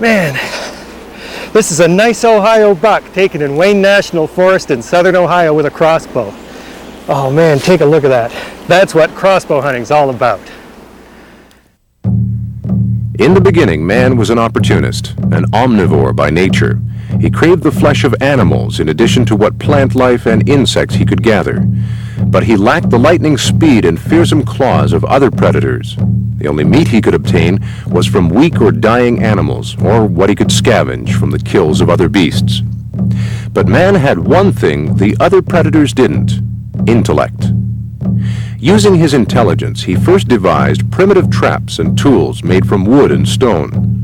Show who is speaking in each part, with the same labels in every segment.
Speaker 1: Man, this is a nice Ohio buck taken in Wayne National Forest in southern Ohio with a crossbow. Oh man, take a look at that. That's what crossbow hunting's all about.
Speaker 2: In the beginning, man was an opportunist, an omnivore by nature. He craved the flesh of animals in addition to what plant life and insects he could gather. But he lacked the lightning speed and fearsome claws of other predators. The only meat he could obtain was from weak or dying animals, or what he could scavenge from the kills of other beasts. But man had one thing the other predators didn't: intellect. Using his intelligence, he first devised primitive traps and tools made from wood and stone.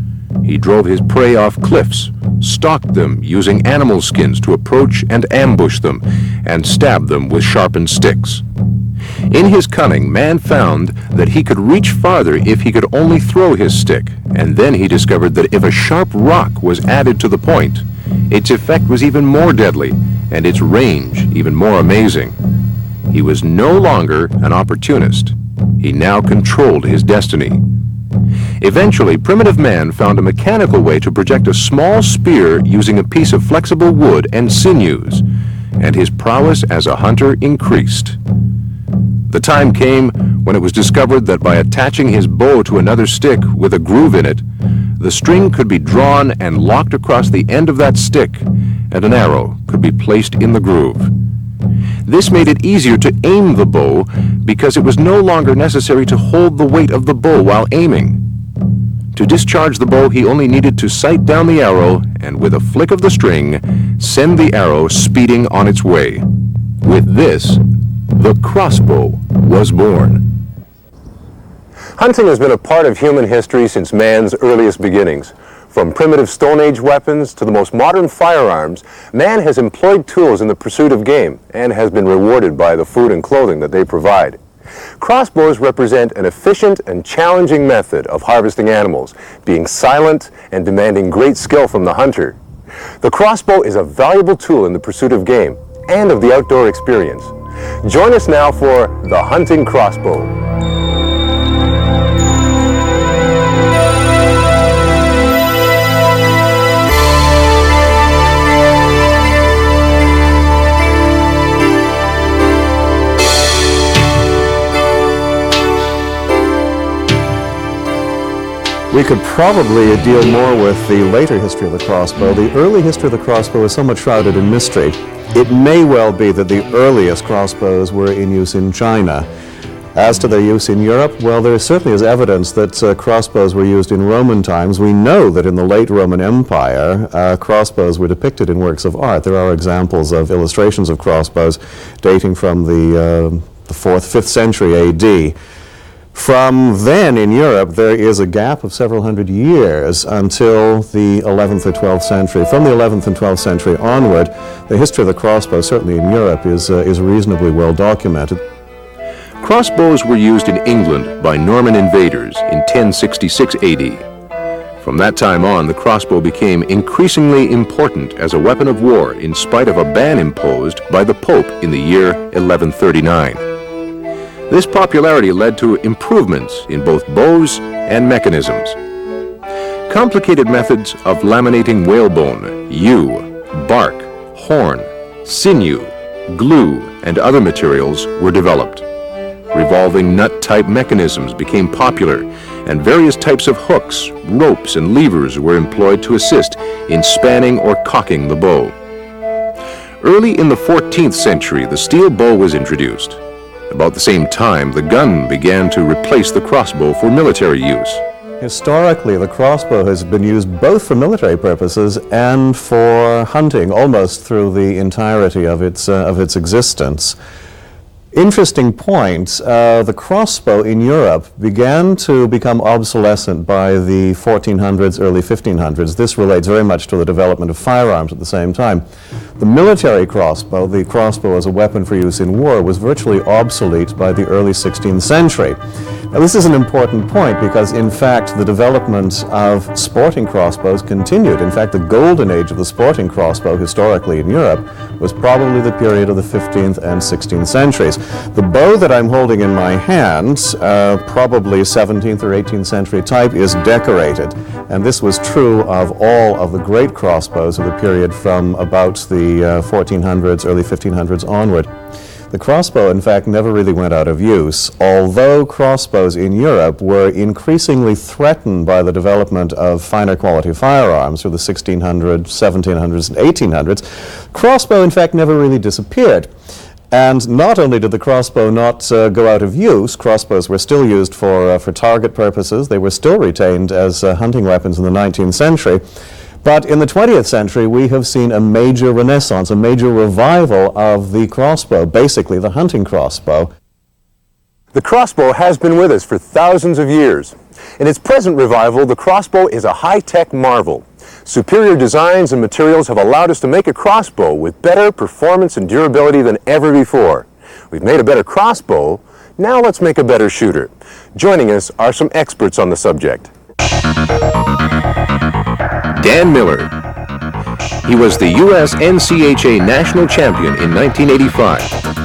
Speaker 2: He drove his prey off cliffs, stalked them using animal skins to approach and ambush them, and stabbed them with sharpened sticks. In his cunning, man found that he could reach farther if he could only throw his stick, and then he discovered that if a sharp rock was added to the point, its effect was even more deadly, and its range even more amazing. He was no longer an opportunist. He now controlled his destiny. Eventually, primitive man found a mechanical way to project a small spear using a piece of flexible wood and sinews, and his prowess as a hunter increased. The time came when it was discovered that by attaching his bow to another stick with a groove in it, the string could be drawn and locked across the end of that stick, and an arrow could be placed in the groove. This made it easier to aim the bow because it was no longer necessary to hold the weight of the bow while aiming. To discharge the bow, he only needed to sight down the arrow and with a flick of the string, send the arrow speeding on its way. With this, the crossbow was born. Hunting has been a part of human history since man's earliest beginnings. From primitive Stone Age weapons to the most modern firearms, man has employed tools in the pursuit of game and has been rewarded by the food and clothing that they provide. Crossbows represent an efficient and challenging method of harvesting animals, being silent and demanding great skill from the hunter. The crossbow is a valuable tool in the pursuit of game and of the outdoor experience. Join us now for the Hunting Crossbow.
Speaker 3: We could probably deal more with the later history of the crossbow. The early history of the crossbow is somewhat shrouded in mystery. It may well be that the earliest crossbows were in use in China. As to their use in Europe, well, there certainly is evidence that crossbows were used in Roman times. We know that in the late Roman Empire, crossbows were depicted in works of art. There are examples of illustrations of crossbows dating from the 4th, 5th century A.D. From then in Europe, there is a gap of several hundred years until the 11th or 12th century. From the 11th and 12th century onward, the history of the crossbow, certainly in Europe, is reasonably well documented.
Speaker 2: Crossbows were used in England by Norman invaders in 1066 AD. From that time on, the crossbow became increasingly important as a weapon of war in spite of a ban imposed by the Pope in the year 1139. This popularity led to improvements in both bows and mechanisms. Complicated methods of laminating whalebone, yew, bark, horn, sinew, glue, and other materials were developed. Revolving nut-type mechanisms became popular, and various types of hooks, ropes, and levers were employed to assist in spanning or cocking the bow. Early in the 14th century, the steel bow was introduced. About the same time, the gun began to replace the crossbow for military use.
Speaker 3: Historically, the crossbow has been used both for military purposes and for hunting, almost through the entirety of its existence. Interesting point, the crossbow in Europe began to become obsolescent by the 1400s, early 1500s. This relates very much to the development of firearms at the same time. The military crossbow, the crossbow as a weapon for use in war, was virtually obsolete by the early 16th century. Now, this is an important point because, in fact, the development of sporting crossbows continued. In fact, the golden age of the sporting crossbow historically in Europe was probably the period of the 15th and 16th centuries. The bow that I'm holding in my hands, probably 17th or 18th century type, is decorated. And this was true of all of the great crossbows of the period from about the 1400s, early 1500s onward. The crossbow, in fact, never really went out of use, although crossbows in Europe were increasingly threatened by the development of finer quality firearms through the 1600s, 1700s, and 1800s. Crossbow, in fact, never really disappeared. And not only did the crossbow not go out of use, crossbows were still used for target purposes. They were still retained as hunting weapons in the 19th century. But in the 20th century, we have seen a major renaissance, a major revival of the crossbow, basically the hunting crossbow.
Speaker 2: The crossbow has been with us for thousands of years. In its present revival, the crossbow is a high-tech marvel. Superior designs and materials have allowed us to make a crossbow with better performance and durability than ever before. We've made a better crossbow, now let's make a better shooter. Joining us are some experts on the subject. Dan Miller. He was the U.S. NCHA National Champion in 1985.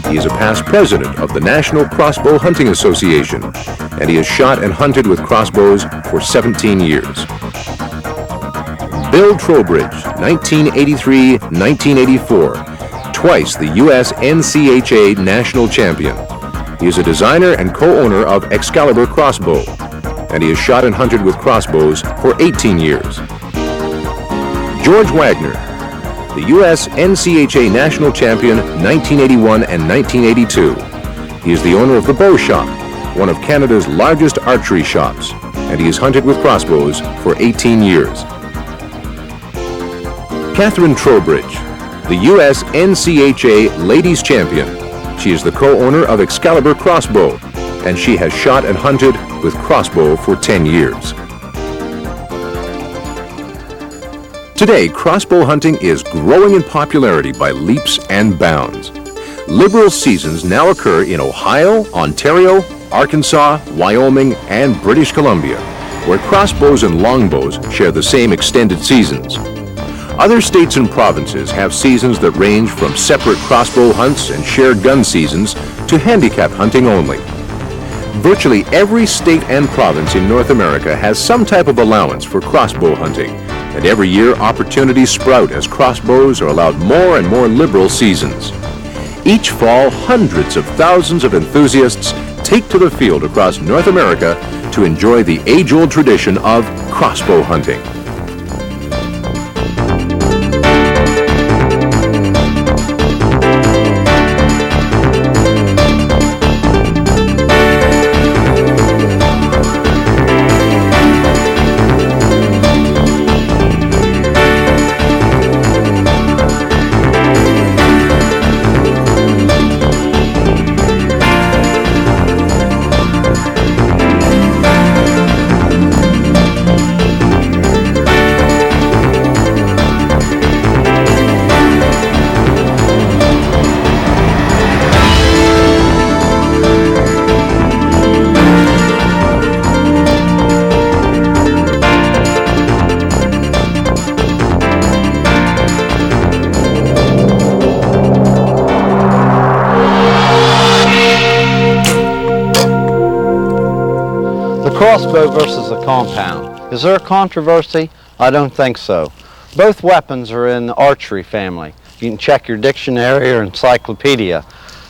Speaker 2: He is a past president of the National Crossbow Hunting Association, and he has shot and hunted with crossbows for 17 years. Bill Trowbridge, 1983-1984, twice the U.S. NCHA National Champion. He is a designer and co-owner of Excalibur crossbow, and he has shot and hunted with crossbows for 18 years. George Wagner, the U.S. NCHA National Champion 1981 and 1982. He is the owner of the Bow Shop, one of Canada's largest archery shops, and he has hunted with crossbows for 18 years. Catherine Trowbridge, the U.S. NCHA Ladies Champion. She is the co-owner of Excalibur crossbow, and she has shot and hunted with crossbow for 10 years. Today, crossbow hunting is growing in popularity by leaps and bounds. Liberal seasons now occur in Ohio, Ontario, Arkansas, Wyoming, and British Columbia, where crossbows and longbows share the same extended seasons. Other states and provinces have seasons that range from separate crossbow hunts and shared gun seasons to handicap hunting only. Virtually every state and province in North America has some type of allowance for crossbow hunting, and every year opportunities sprout as crossbows are allowed more and more liberal seasons. Each fall, hundreds of thousands of enthusiasts take to the field across North America to enjoy the age-old tradition of crossbow hunting.
Speaker 4: Crossbow versus a compound. Is there a controversy? I don't think so. Both weapons are in the archery family. You can check your dictionary or encyclopedia.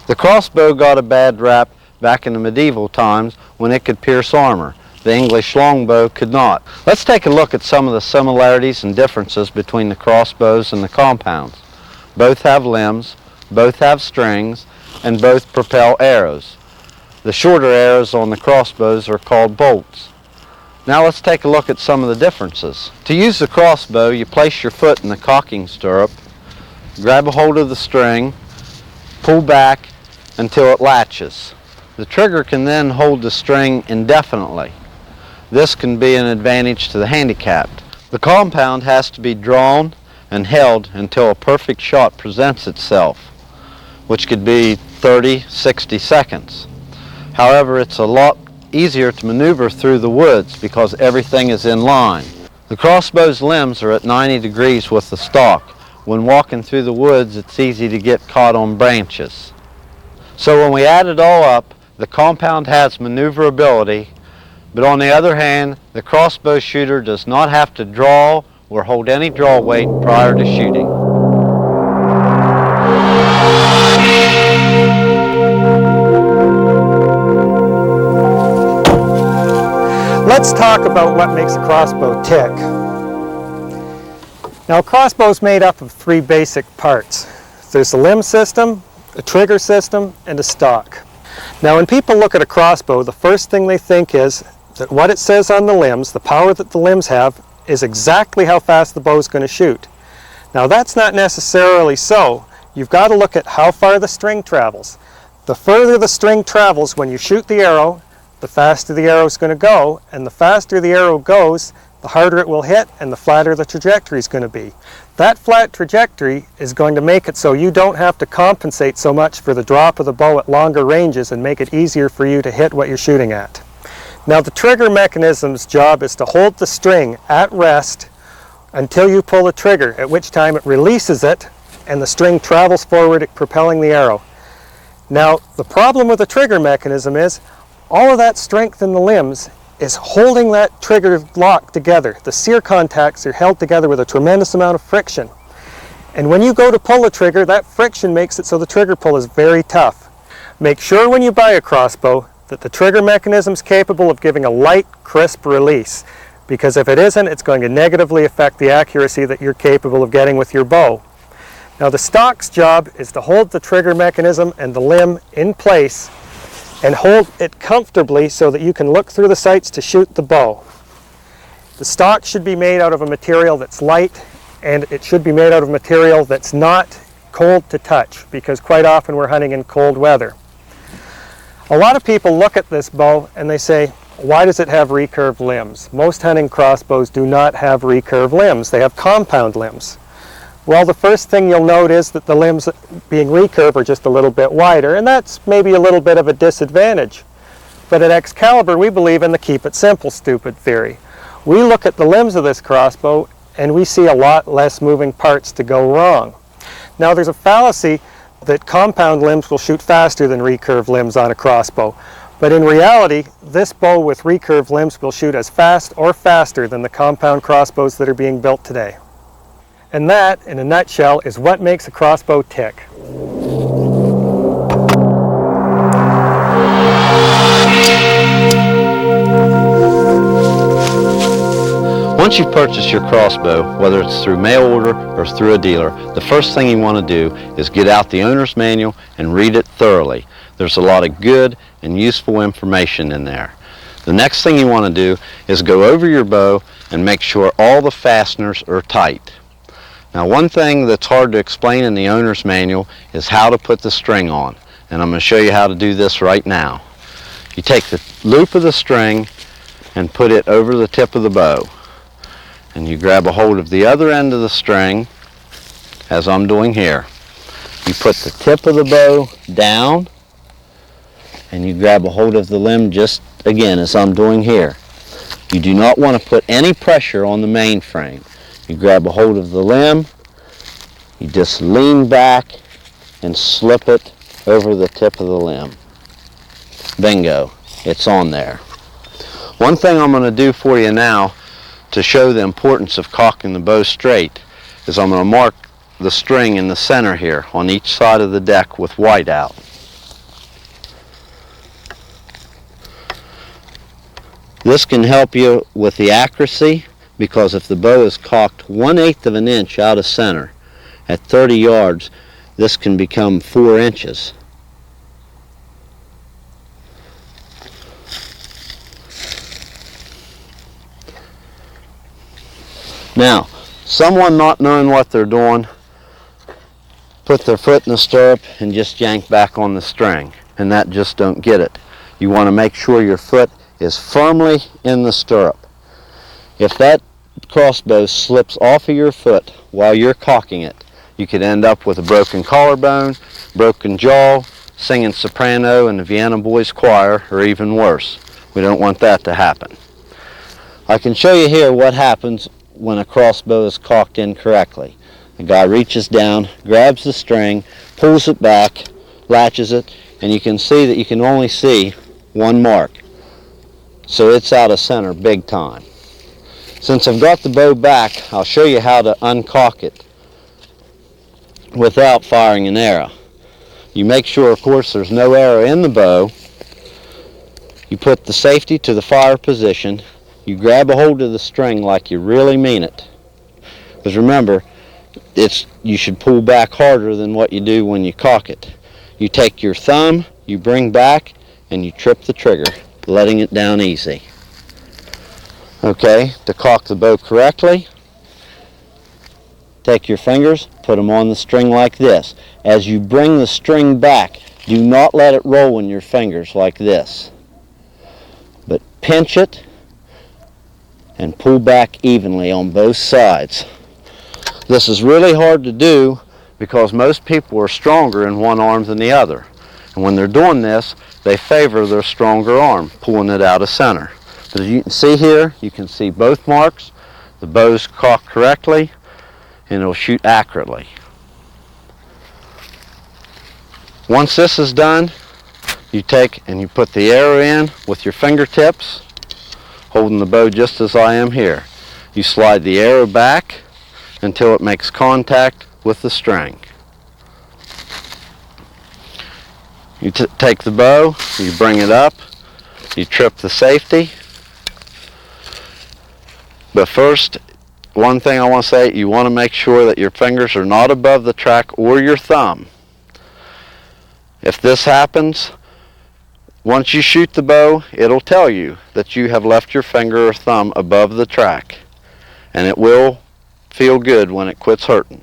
Speaker 4: The crossbow got a bad rap back in the medieval times when it could pierce armor. The English longbow could not. Let's take a look at some of the similarities and differences between the crossbows and the compounds. Both have limbs, both have strings, and both propel arrows. The shorter arrows on the crossbows are called bolts. Now let's take a look at some of the differences. To use the crossbow, you place your foot in the cocking stirrup, grab a hold of the string, pull back until it latches. The trigger can then hold the string indefinitely. This can be an advantage to the handicapped. The compound has to be drawn and held until a perfect shot presents itself, which could be 30, 60 seconds. However, it's a lot easier to maneuver through the woods because everything is in line. The crossbow's limbs are at 90 degrees with the stock. When walking through the woods, it's easy to get caught on branches. So when we add it all up, the compound has maneuverability, But on the other hand, the crossbow shooter does not have to draw or hold any draw weight prior to shooting.
Speaker 1: Let's talk about what makes a crossbow tick. Now, a crossbow is made up of three basic parts. There's a limb system, a trigger system, and a stock. Now, when people look at a crossbow, the first thing they think is that what it says on the limbs, the power that the limbs have, is exactly how fast the bow is going to shoot. Now, that's not necessarily so. You've got to look at how far the string travels. The further the string travels when you shoot the arrow, the faster the arrow is going to go, and the faster the arrow goes, the harder it will hit and the flatter the trajectory is going to be. That flat trajectory is going to make it so you don't have to compensate so much for the drop of the bow at longer ranges and make it easier for you to hit what you're shooting at. Now, the trigger mechanism's job is to hold the string at rest until you pull the trigger, at which time it releases it and the string travels forward, propelling the arrow. Now, the problem with the trigger mechanism is all of that strength in the limbs is holding that trigger lock together. The sear contacts are held together with a tremendous amount of friction. And when you go to pull the trigger, that friction makes it so the trigger pull is very tough. Make sure when you buy a crossbow that the trigger mechanism is capable of giving a light, crisp release, because if it isn't, it's going to negatively affect the accuracy that you're capable of getting with your bow. Now, the stock's job is to hold the trigger mechanism and the limb in place and hold it comfortably so that you can look through the sights to shoot the bow. The stock should be made out of a material that's light, and it should be made out of material that's not cold to touch, because quite often we're hunting in cold weather. A lot of people look at this bow and they say, why does it have recurved limbs? Most hunting crossbows do not have recurved limbs. They have compound limbs. Well, the first thing you'll note is that the limbs being recurved are just a little bit wider, and that's maybe a little bit of a disadvantage. But at Excalibur, we believe in the keep it simple, stupid theory. We look at the limbs of this crossbow and we see a lot less moving parts to go wrong. Now, there's a fallacy that compound limbs will shoot faster than recurved limbs on a crossbow. But in reality, this bow with recurved limbs will shoot as fast or faster than the compound crossbows that are being built today. And that, in a nutshell, is what makes a crossbow tick.
Speaker 4: Once you've purchased your crossbow, whether it's through mail order or through a dealer, the first thing you want to do is get out the owner's manual and read it thoroughly. There's a lot of good and useful information in there. The next thing you want to do is go over your bow and make sure all the fasteners are tight. Now, one thing that's hard to explain in the owner's manual is how to put the string on, and I'm going to show you how to do this right now. You take the loop of the string and put it over the tip of the bow, and you grab a hold of the other end of the string, as I'm doing here. You put the tip of the bow down, and you grab a hold of the limb just again as I'm doing here. You do not want to put any pressure on the mainframe. You grab a hold of the limb, you just lean back and slip it over the tip of the limb. Bingo, it's on there. One thing I'm going to do for you now to show the importance of cocking the bow straight is I'm going to mark the string in the center here on each side of the deck with white out. This can help you with the accuracy, because if the bow is cocked 1/8 of an inch out of center at 30 yards, this can become 4 inches. Now, someone not knowing what they're doing put their foot in the stirrup and just yank back on the string, and that just don't get it. You want to make sure your foot is firmly in the stirrup. If that crossbow slips off of your foot while you're cocking it, you could end up with a broken collarbone, broken jaw, singing soprano in the Vienna Boys Choir, or even worse. We don't want that to happen. I can show you here what happens when a crossbow is cocked incorrectly. The guy reaches down, grabs the string, pulls it back, latches it, and you can see that you can only see one mark. so it's out of center big time. Since I've got the bow back, I'll show you how to uncock it without firing an arrow. You make sure, of course, there's no arrow in the bow. You put the safety to the fire position. You grab a hold of the string like you really mean it. Because remember, you should pull back harder than what you do when you cock it. You take your thumb, you bring back, and you trip the trigger, letting it down easy. Okay, to cock the bow correctly, take your fingers, put them on the string like this. As you bring the string back, do not let it roll in your fingers like this, but pinch it and pull back evenly on both sides. This is really hard to do because most people are stronger in one arm than the other. And when they're doing this, they favor their stronger arm, pulling it out of center. But as you can see here, you can see both marks. The bow's cocked correctly, and it'll shoot accurately. Once this is done, you take and you put the arrow in with your fingertips, holding the bow just as I am here. You slide the arrow back until it makes contact with the string. You take the bow, you bring it up, you trip the safety. But first, one thing I want to say, you want to make sure that your fingers are not above the track or your thumb. If this happens, once you shoot the bow, it'll tell you that you have left your finger or thumb above the track, and it will feel good when it quits hurting.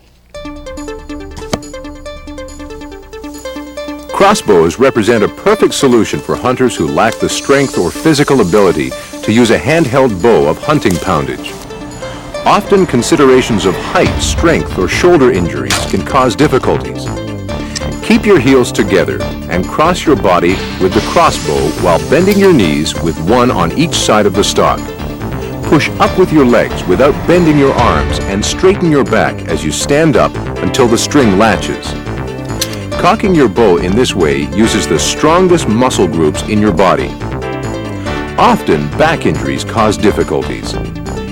Speaker 2: Crossbows represent a perfect solution for hunters who lack the strength or physical ability to use a handheld bow of hunting poundage. Often considerations of height, strength, or shoulder injuries can cause difficulties. Keep your heels together and cross your body with the crossbow while bending your knees with one on each side of the stock. Push up with your legs without bending your arms and straighten your back as you stand up until the string latches. Cocking your bow in this way uses the strongest muscle groups in your body. Often, back injuries cause difficulties.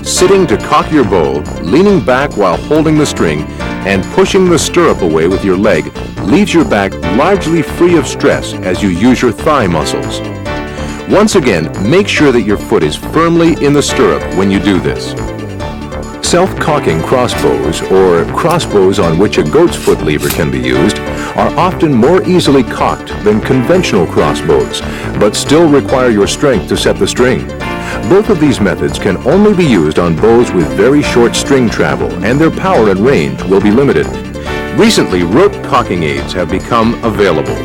Speaker 2: Sitting to cock your bow, leaning back while holding the string, and pushing the stirrup away with your leg leaves your back largely free of stress as you use your thigh muscles. Once again, make sure that your foot is firmly in the stirrup when you do this. Self-cocking crossbows, or crossbows on which a goat's foot lever can be used, are often more easily cocked than conventional crossbows, but still require your strength to set the string. Both of these methods can only be used on bows with very short string travel, and their power and range will be limited. Recently, rope cocking aids have become available.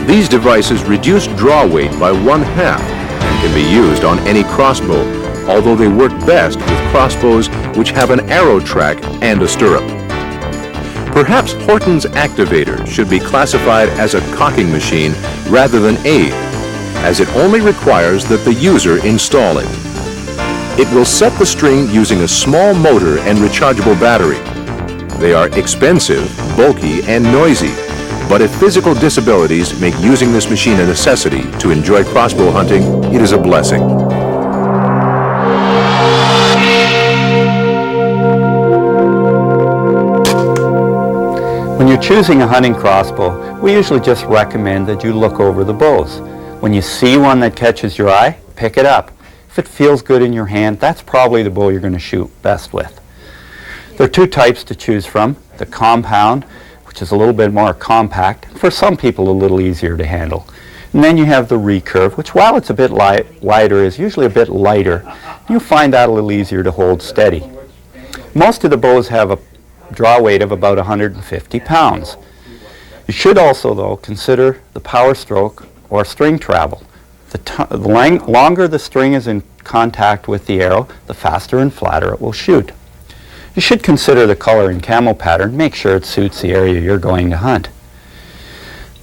Speaker 2: These devices reduce draw weight by 1/2 and can be used on any crossbow, although they work best with crossbows which have an arrow track and a stirrup. Perhaps Horton's Activator should be classified as a cocking machine rather than aid, as it only requires that the user install it. It will set the string using a small motor and rechargeable battery. They are expensive, bulky, and noisy, but if physical disabilities make using this machine a necessity to enjoy crossbow hunting, it is a blessing.
Speaker 5: When you're choosing a hunting crossbow, we usually just recommend that you look over the bows. When you see one that catches your eye, pick it up. If it feels good in your hand, that's probably the bow you're going to shoot best with. There are two types to choose from. The compound, which is a little bit more compact, for some people a little easier to handle. And then you have the recurve, which while it's a bit wider, is usually a bit lighter. You'll find that a little easier to hold steady. Most of the bows have a draw weight of about 150 pounds. You should also, though, consider the power stroke or string travel. The longer the string is in contact with the arrow, the faster and flatter it will shoot. You should consider the color and camo pattern. Make sure it suits the area you're going to hunt.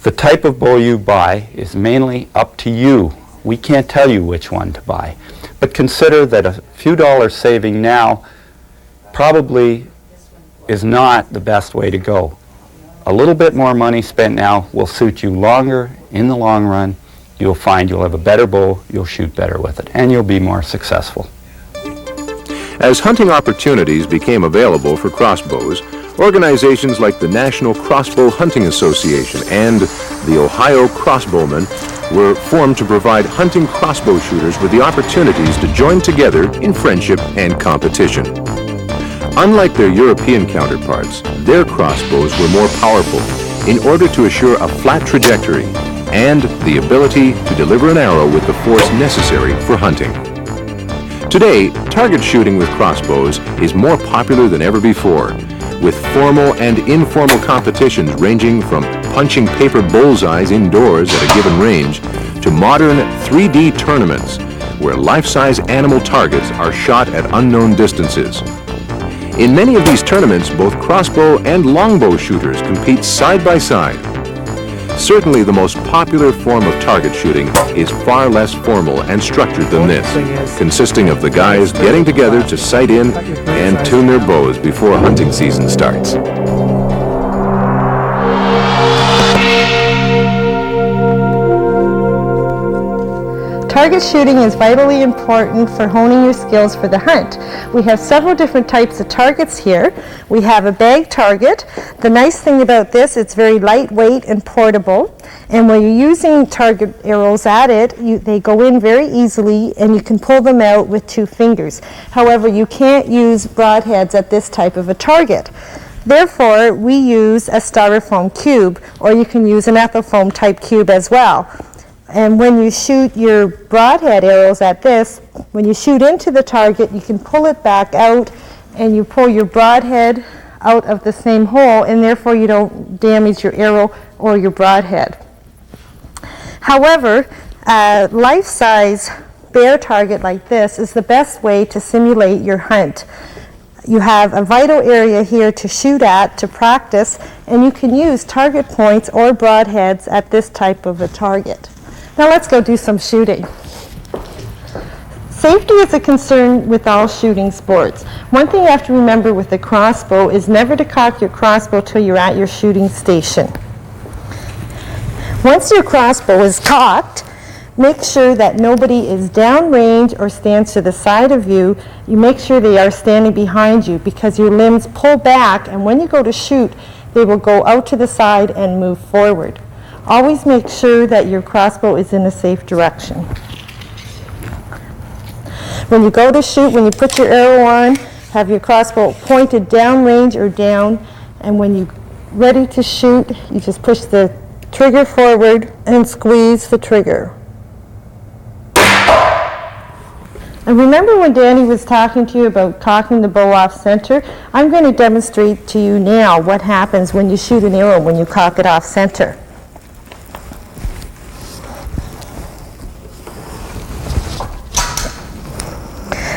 Speaker 5: The type of bow you buy is mainly up to you. We can't tell you which one to buy. But consider that a few dollars saving now probably is not the best way to go. A little bit more money spent now will suit you longer in the long run you'll find you'll have a better bow, you'll shoot better with it, and you'll be more successful.
Speaker 2: As hunting opportunities became available for crossbows, organizations like the National Crossbow Hunting Association and the Ohio Crossbowmen were formed to provide hunting crossbow shooters with the opportunities to join together in friendship and competition. Unlike their European counterparts, their crossbows were more powerful in order to assure a flat trajectory and the ability to deliver an arrow with the force necessary for hunting. Today, target shooting with crossbows is more popular than ever before, with formal and informal competitions ranging from punching paper bullseyes indoors at a given range to modern 3D tournaments where life-size animal targets are shot at unknown distances. In many of these tournaments, both crossbow and longbow shooters compete side by side. Certainly the most popular form of target shooting is far less formal and structured than this, consisting of the guys getting together to sight in and tune their bows before hunting season starts.
Speaker 6: Target shooting is vitally important for honing your skills for the hunt. We have several different types of targets here. We have a bag target. The nice thing about this, it's very lightweight and portable. And when you're using target arrows at it, they go in very easily and you can pull them out with 2 fingers. However, you can't use broadheads at this type of a target. Therefore, we use a styrofoam cube, or you can use an ethyl type cube as well. And when you shoot your broadhead arrows at this, when you shoot into the target, you can pull it back out and you pull your broadhead out of the same hole, and therefore you don't damage your arrow or your broadhead. However, a life-size bear target like this is the best way to simulate your hunt. You have a vital area here to shoot at, to practice, and you can use target points or broadheads at this type of a target. Now let's go do some shooting. Safety is a concern with all shooting sports. One thing you have to remember with a crossbow is never to cock your crossbow till you're at your shooting station. Once your crossbow is cocked, make sure that nobody is downrange or stands to the side of you. You make sure they are standing behind you, because your limbs pull back, and when you go to shoot, they will go out to the side and move forward. Always make sure that your crossbow is in a safe direction. When you go to shoot, when you put your arrow on, have your crossbow pointed downrange or down, and when you're ready to shoot, you just push the trigger forward and squeeze the trigger. And remember when Danny was talking to you about cocking the bow off center? I'm going to demonstrate to you now what happens when you shoot an arrow when you cock it off center.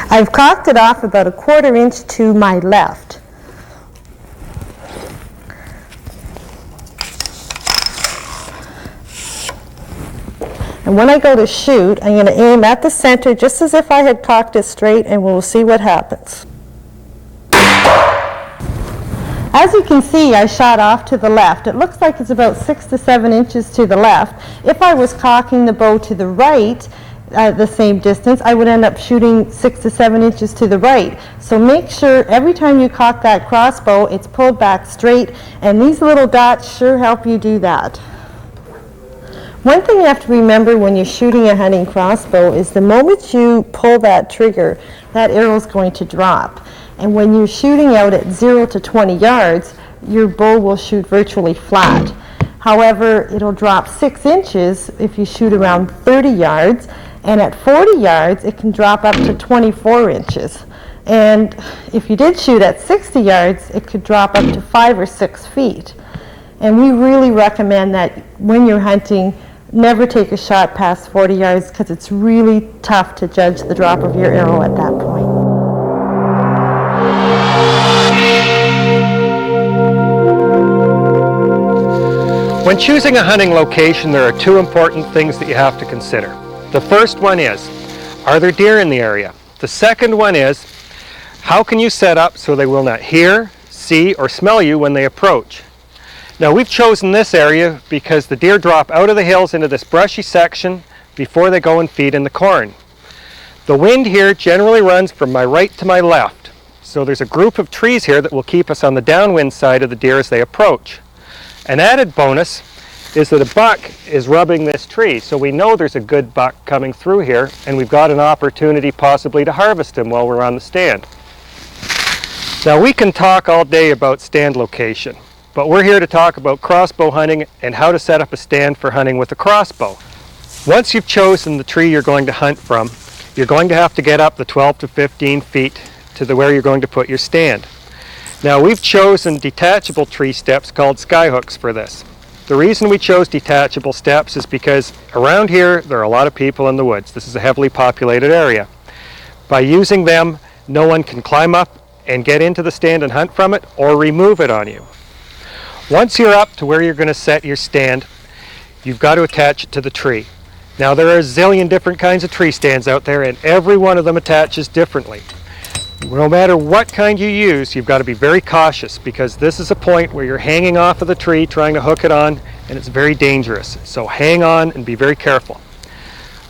Speaker 6: I've cocked it off about 1/4 inch to my left. And when I go to shoot, I'm going to aim at the center just as if I had cocked it straight, and we'll see what happens. As you can see, I shot off to the left. It looks like it's about 6 to 7 inches to the left. If I was cocking the bow to the right, the same distance, I would end up shooting 6 to 7 inches to the right. So make sure every time you cock that crossbow, it's pulled back straight, and these little dots sure help you do that. One thing you have to remember when you're shooting a hunting crossbow is the moment you pull that trigger, that arrow is going to drop. And when you're shooting out at 0 to 20 yards, your bow will shoot virtually flat. However, it'll drop 6 inches if you shoot around 30 yards, and at 40 yards, it can drop up to 24 inches. And if you did shoot at 60 yards, it could drop up to 5 or 6 feet. And we really recommend that when you're hunting, never take a shot past 40 yards, because it's really tough to judge the drop of your arrow at that point.
Speaker 1: When choosing a hunting location, there are 2 important things that you have to consider. The first one is, are there deer in the area? The second one is, how can you set up so they will not hear, see, or smell you when they approach? Now we've chosen this area because the deer drop out of the hills into this brushy section before they go and feed in the corn. The wind here generally runs from my right to my left, so there's a group of trees here that will keep us on the downwind side of the deer as they approach. An added bonus is that a buck is rubbing this tree, so we know there's a good buck coming through here, and we've got an opportunity possibly to harvest him while we're on the stand. Now we can talk all day about stand location, but we're here to talk about crossbow hunting and how to set up a stand for hunting with a crossbow. Once you've chosen the tree you're going to hunt from, you're going to have to get up the 12 to 15 feet to where you're going to put your stand. Now we've chosen detachable tree steps called skyhooks for this. The reason we chose detachable steps is because around here there are a lot of people in the woods. This is a heavily populated area. By using them, no one can climb up and get into the stand and hunt from it or remove it on you. Once you're up to where you're going to set your stand, you've got to attach it to the tree. Now there are a zillion different kinds of tree stands out there, and every one of them attaches differently. No matter what kind you use, you've got to be very cautious, because this is a point where you're hanging off of the tree trying to hook it on, and it's very dangerous. So hang on and be very careful.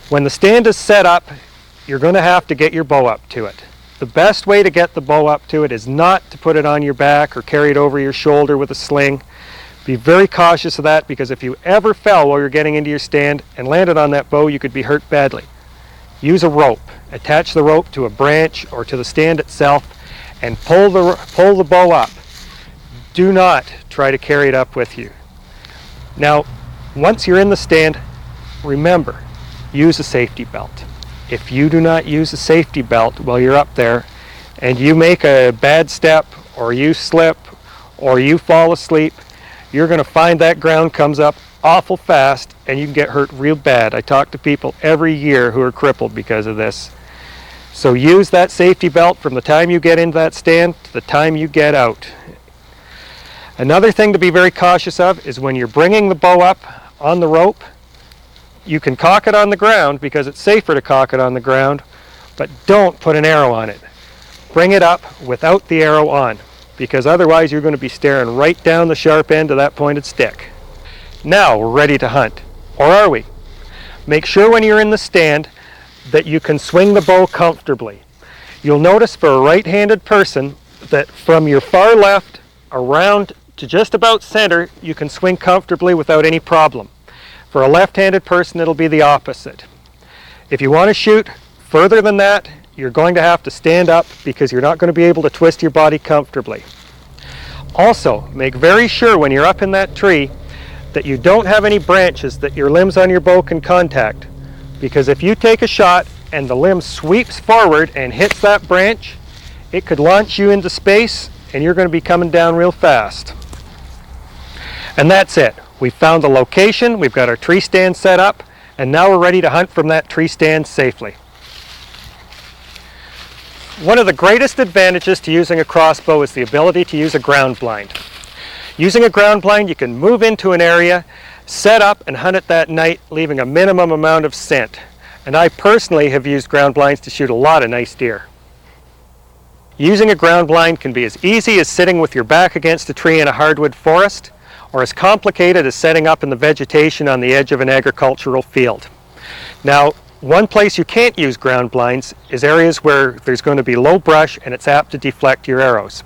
Speaker 1: When the stand is set up, you're going to have to get your bow up to it. The best way to get the bow up to it is not to put it on your back or carry it over your shoulder with a sling. Be very cautious of that, because if you ever fell while you're getting into your stand and landed on that bow, you could be hurt badly. Use a rope. Attach the rope to a branch or to the stand itself and pull the bow up. Do not try to carry it up with you. Now, once you're in the stand, remember, use a safety belt. If you do not use a safety belt while you're up there and you make a bad step or you slip or you fall asleep, you're going to find that ground comes up awful fast and you can get hurt real bad. I talk to people every year who are crippled because of this. So use that safety belt from the time you get into that stand to the time you get out. Another thing to be very cautious of is when you're bringing the bow up on the rope, you can cock it on the ground because it's safer to cock it on the ground, but don't put an arrow on it. Bring it up without the arrow on, because otherwise you're going to be staring right down the sharp end of that pointed stick. Now we're ready to hunt. Or are we? Make sure when you're in the stand that you can swing the bow comfortably. You'll notice for a right-handed person that from your far left around to just about center, you can swing comfortably without any problem. For a left-handed person, it'll be the opposite. If you want to shoot further than that, you're going to have to stand up because you're not going to be able to twist your body comfortably. Also, make very sure when you're up in that tree that you don't have any branches that your limbs on your bow can contact, because if you take a shot and the limb sweeps forward and hits that branch, it could launch you into space and you're going to be coming down real fast. And that's it. We've found the location, we've got our tree stand set up, and now we're ready to hunt from that tree stand safely. One of the greatest advantages to using a crossbow is the ability to use a ground blind. Using a ground blind, you can move into an area, set up and hunt it that night, leaving a minimum amount of scent. And I personally have used ground blinds to shoot a lot of nice deer. Using a ground blind can be as easy as sitting with your back against a tree in a hardwood forest, or as complicated as setting up in the vegetation on the edge of an agricultural field. Now, one place you can't use ground blinds is areas where there's going to be low brush and it's apt to deflect your arrows.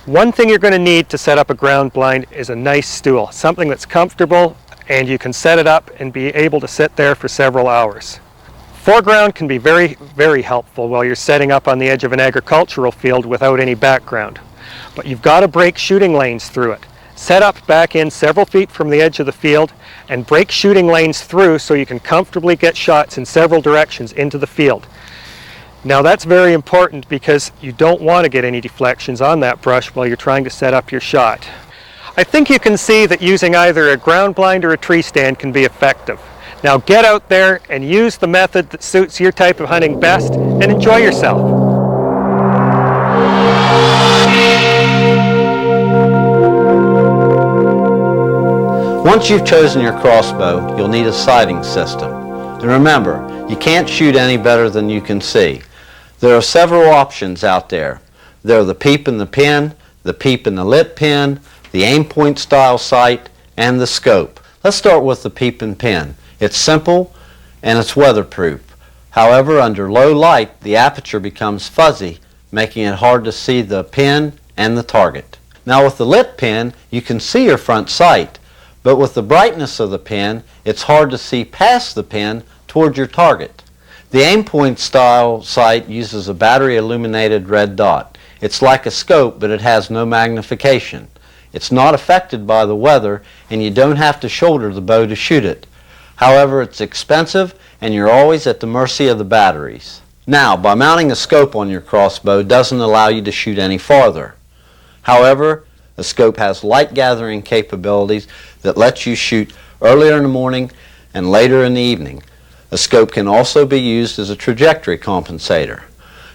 Speaker 1: One thing you're going to need to set up a ground blind is a nice stool, something that's comfortable and you can set it up and be able to sit there for several hours. Foreground can be very, very helpful while you're setting up on the edge of an agricultural field without any background. But you've got to break shooting lanes through it. Set up back in several feet from the edge of the field and break shooting lanes through so you can comfortably get shots in several directions into the field. Now that's very important because you don't want to get any deflections on that brush while you're trying to set up your shot. I think you can see that using either a ground blind or a tree stand can be effective. Now get out there and use the method that suits your type of hunting best and enjoy yourself.
Speaker 4: Once you've chosen your crossbow, you'll need a sighting system. And remember, you can't shoot any better than you can see. There are several options out there. There are the peep and the pin, the peep and the lit pin, the aim point style sight, and the scope. Let's start with the peep and pin. It's simple and it's weatherproof. However, under low light, the aperture becomes fuzzy, making it hard to see the pin and the target. Now with the lit pin, you can see your front sight, but with the brightness of the pin, it's hard to see past the pin toward your target. The aim point style sight uses a battery illuminated red dot. It's like a scope, but it has no magnification. It's not affected by the weather, and you don't have to shoulder the bow to shoot it. However, it's expensive, and you're always at the mercy of the batteries. Now, by mounting a scope on your crossbow doesn't allow you to shoot any farther. However, the scope has light gathering capabilities that lets you shoot earlier in the morning and later in the evening. A scope can also be used as a trajectory compensator.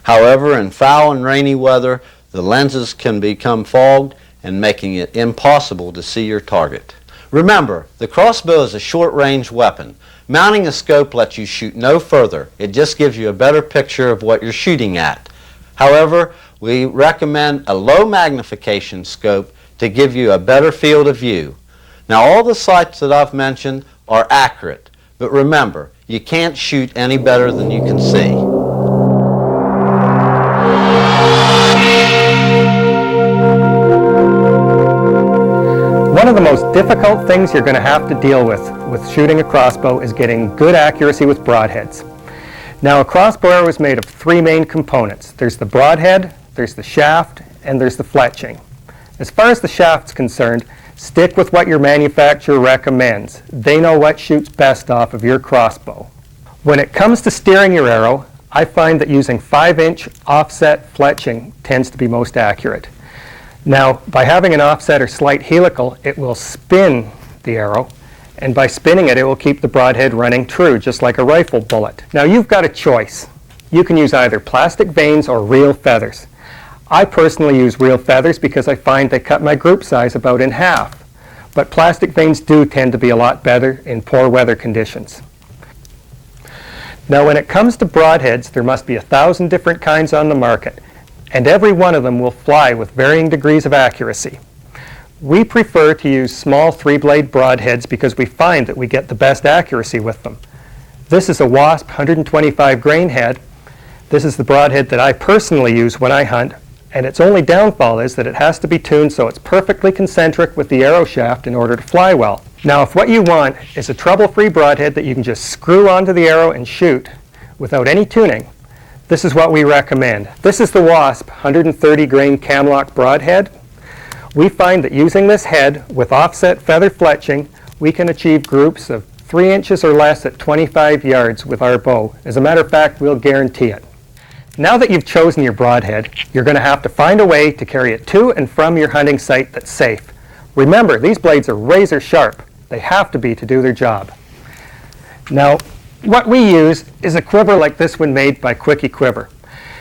Speaker 4: However, in foul and rainy weather, the lenses can become fogged and making it impossible to see your target. Remember, the crossbow is a short-range weapon. Mounting a scope lets you shoot no further. It just gives you a better picture of what you're shooting at. However, we recommend a low magnification scope to give you a better field of view. Now, all the sights that I've mentioned are accurate, but remember, you can't shoot any better than you can see.
Speaker 1: One of the most difficult things you're going to have to deal with shooting a crossbow is getting good accuracy with broadheads. Now, a crossbow arrow is made of three main components. There's the broadhead, there's the shaft, and there's the fletching. As far as the shaft's concerned, stick with what your manufacturer recommends. They know what shoots best off of your crossbow. When it comes to steering your arrow, I find that using 5-inch offset fletching tends to be most accurate. Now, by having an offset or slight helical, it will spin the arrow, and by spinning it, it will keep the broadhead running true, just like a rifle bullet. Now, you've got a choice. You can use either plastic vanes or real feathers. I personally use real feathers because I find they cut my group size about in half, but plastic vanes do tend to be a lot better in poor weather conditions. Now, when it comes to broadheads, there must be 1,000 different kinds on the market, and every one of them will fly with varying degrees of accuracy. We prefer to use small 3-blade broadheads because we find that we get the best accuracy with them. This is a Wasp 125 grain head. This is the broadhead that I personally use when I hunt, and its only downfall is that it has to be tuned so it's perfectly concentric with the arrow shaft in order to fly well. Now, if what you want is a trouble-free broadhead that you can just screw onto the arrow and shoot without any tuning, this is what we recommend. This is the Wasp 130 grain camlock broadhead. We find that using this head with offset feather fletching, we can achieve groups of 3 inches or less at 25 yards with our bow. As a matter of fact, we'll guarantee it. Now that you've chosen your broadhead, you're going to have to find a way to carry it to and from your hunting site that's safe. Remember, these blades are razor sharp. They have to be to do their job. Now, what we use is a quiver like this one made by Quickie Quiver.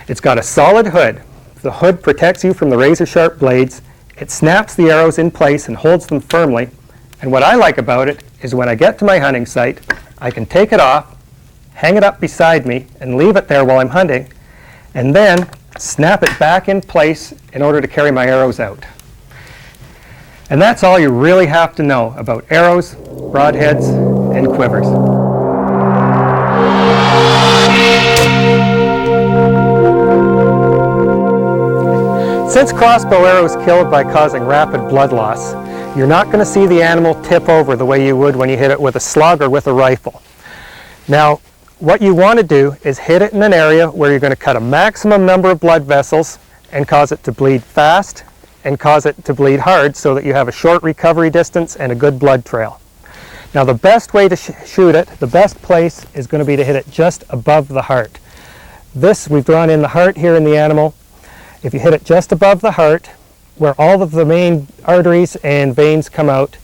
Speaker 1: It's got a solid hood. The hood protects you from the razor sharp blades. It snaps the arrows in place and holds them firmly. And what I like about it is when I get to my hunting site, I can take it off, hang it up beside me, and leave it there while I'm hunting, and then snap it back in place in order to carry my arrows out. And that's all you really have to know about arrows, broadheads, and quivers. Since crossbow arrows kill by causing rapid blood loss, you're not going to see the animal tip over the way you would when you hit it with a slug or with a rifle. Now, what you want to do is hit it in an area where you're going to cut a maximum number of blood vessels and cause it to bleed fast and cause it to bleed hard so that you have a short recovery distance and a good blood trail. Now, the best way to shoot it, the best place is going to be to hit it just above the heart. This, we've drawn in the heart here in the animal. If you hit it just above the heart, where all of the main arteries and veins come out,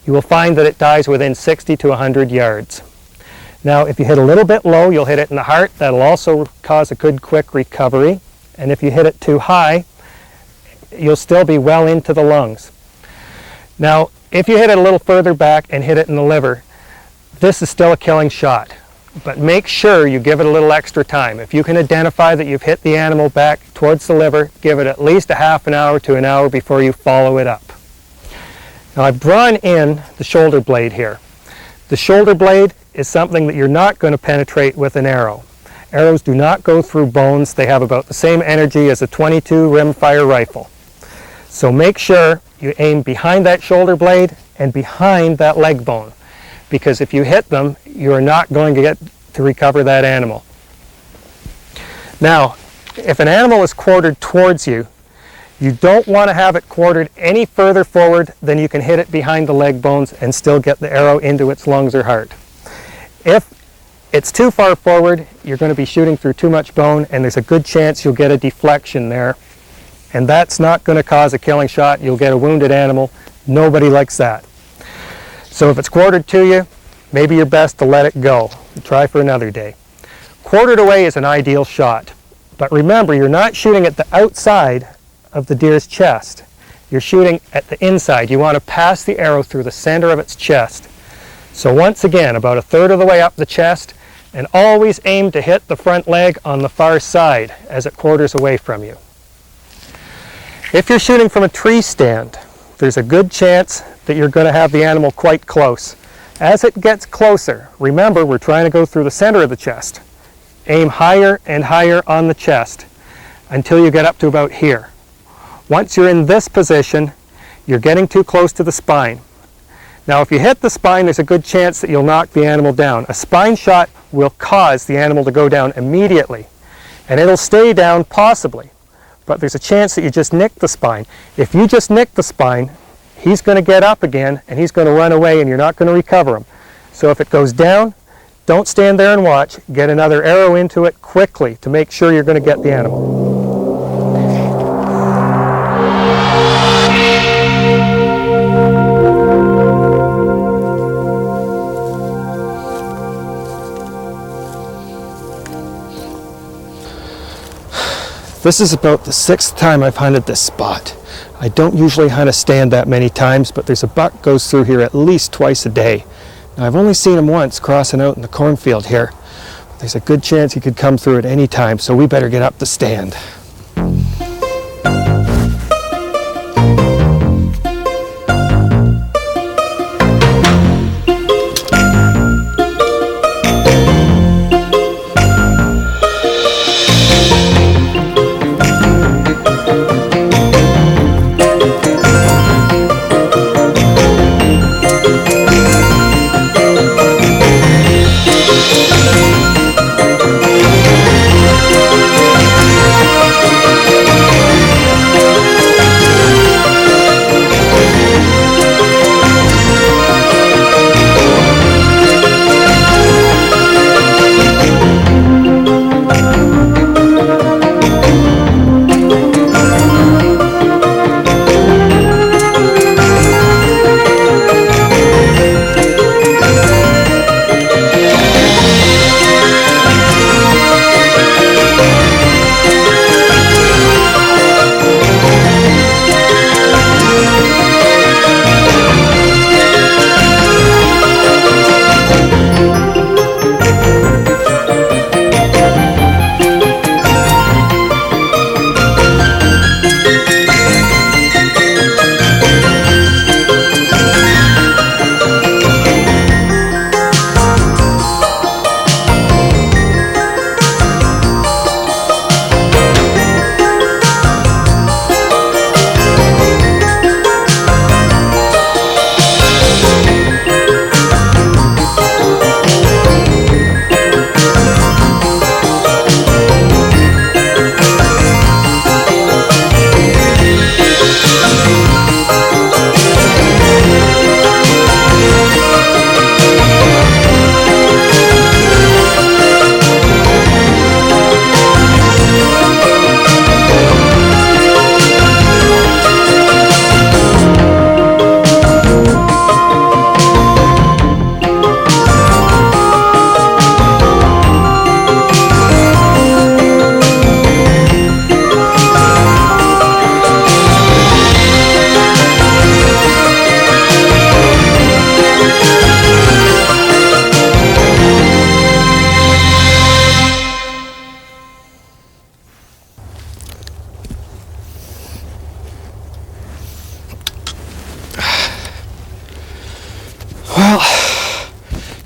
Speaker 1: you will find that it dies within 60 to 100 yards. Now, if you hit a little bit low, you'll hit it in the heart. That'll also cause a good quick recovery. And if you hit it too high, you'll still be well into the lungs. Now, if you hit it a little further back and hit it in the liver, this is still a killing shot. But make sure you give it a little extra time. If you can identify that you've hit the animal back towards the liver, give it at least a half an hour to an hour before you follow it up. Now I've drawn in the shoulder blade here. The shoulder blade is something that you're not going to penetrate with an arrow. Arrows do not go through bones. They have about the same energy as a .22 rimfire rifle. So make sure you aim behind that shoulder blade and behind that leg bone, because if you hit them, you're not going to get to recover that animal. Now, if an animal is quartered towards you, you don't want to have it quartered any further forward than you can hit it behind the leg bones and still get the arrow into its lungs or heart. If it's too far forward, you're going to be shooting through too much bone, and there's a good chance you'll get a deflection there. And that's not going to cause a killing shot. You'll get a wounded animal. Nobody likes that. So if it's quartered to you, maybe you're best to let it go. Try for another day. Quartered away is an ideal shot. But remember, you're not shooting at the outside of the deer's chest. You're shooting at the inside. You want to pass the arrow through the center of its chest. So once again, about a third of the way up the chest, and always aim to hit the front leg on the far side as it quarters away from you. If you're shooting from a tree stand, there's a good chance that you're going to have the animal quite close. As it gets closer, remember, we're trying to go through the center of the chest. Aim higher and higher on the chest until you get up to about here. Once you're in this position, you're getting too close to the spine. Now if you hit the spine, there's a good chance that you'll knock the animal down. A spine shot will cause the animal to go down immediately, and it'll stay down possibly, but there's a chance that you just nick the spine. If you just nick the spine, he's going to get up again and he's going to run away, and you're not going to recover him. So if it goes down, don't stand there and watch. Get another arrow into it quickly to make sure you're going to get the animal. This is about the 6th time I've hunted this spot. I don't usually hunt a stand that many times, but there's a buck goes through here at least twice a day. Now, I've only seen him once crossing out in the cornfield here. There's a good chance he could come through at any time, so we better get up the stand.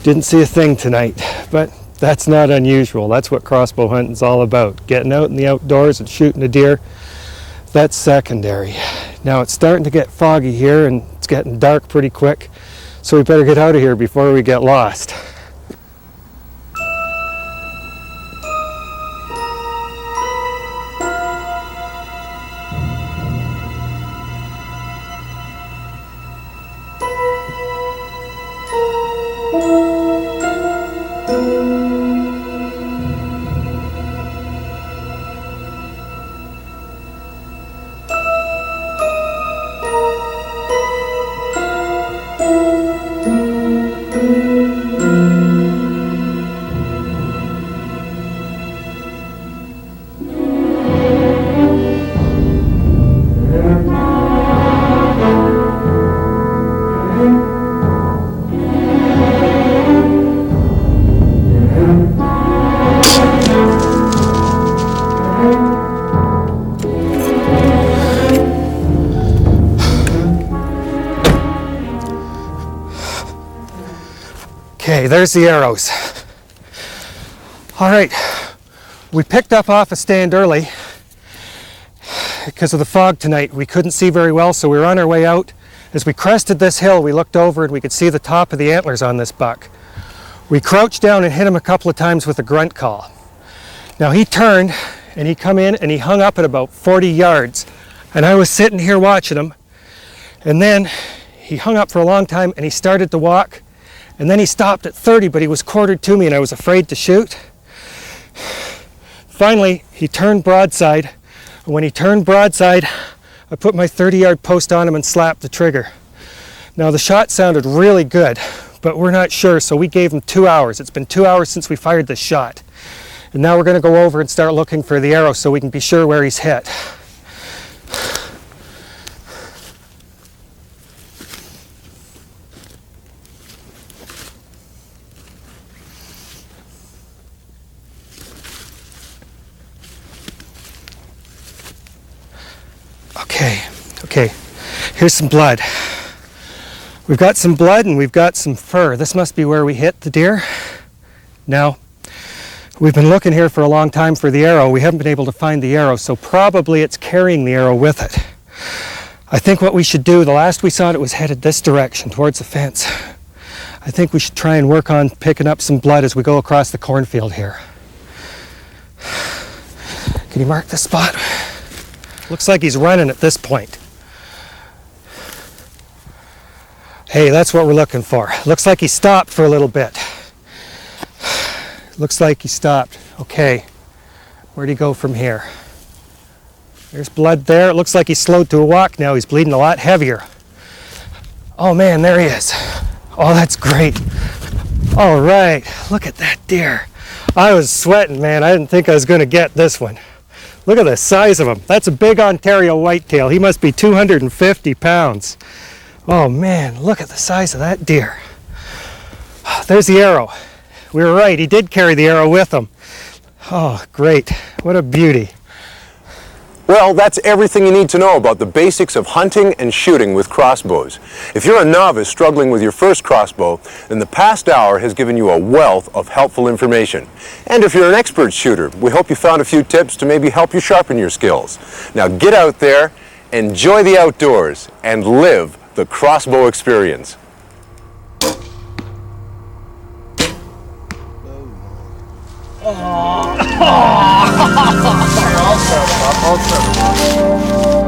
Speaker 1: Didn't see a thing tonight, but that's not unusual. That's what crossbow hunting's all about. Getting out in the outdoors and shooting a deer, that's secondary. Now it's starting to get foggy here and it's getting dark pretty quick, so we better get out of here before we get lost. Okay, there's the arrows. All right, we picked up off a stand early because of the fog tonight. We couldn't see very well, so we were on our way out. As we crested this hill, we looked over and we could see the top of the antlers on this buck. We crouched down and hit him a couple of times with a grunt call. Now he turned and he come in and he hung up at about 40 yards. And I was sitting here watching him. And then he hung up for a long time and he started to walk. And then he stopped at 30, but he was quartered to me and I was afraid to shoot. Finally, he turned broadside. And when he turned broadside, I put my 30-yard post on him and slapped the trigger. Now the shot sounded really good, but we're not sure, so we gave him 2 hours. It's been 2 hours since we fired this shot. And now we're going to go over and start looking for the arrow so we can be sure where he's hit. Okay, here's some blood. We've got some blood and we've got some fur. This must be where we hit the deer. Now, we've been looking here for a long time for the arrow. We haven't been able to find the arrow, so probably it's carrying the arrow with it. I think what we should do, the last we saw it was headed this direction, towards the fence. I think we should try and work on picking up some blood as we go across the cornfield here. Can you mark this spot? Looks like he's running at this point. Hey, that's what we're looking for. Looks like he stopped for a little bit. Looks like he stopped. Okay, where'd he go from here? There's blood there. It looks like he slowed to a walk now. He's bleeding a lot heavier. Oh man, there he is. Oh, that's great. All right, look at that deer. I was sweating, man. I didn't think I was gonna get this one. Look at the size of him. That's a big Ontario whitetail. He must be 250 pounds. Oh man, look at the size of that deer. There's the arrow. We were right, he did carry the arrow with him. Oh, great. What a beauty.
Speaker 2: Well, that's everything you need to know about the basics of hunting and shooting with crossbows. If you're a novice struggling with your first crossbow, then the past hour has given you a wealth of helpful information. And if you're an expert shooter, we hope you found a few tips to maybe help you sharpen your skills. Now get out there, enjoy the outdoors, and live the crossbow experience.
Speaker 1: I'll set him up.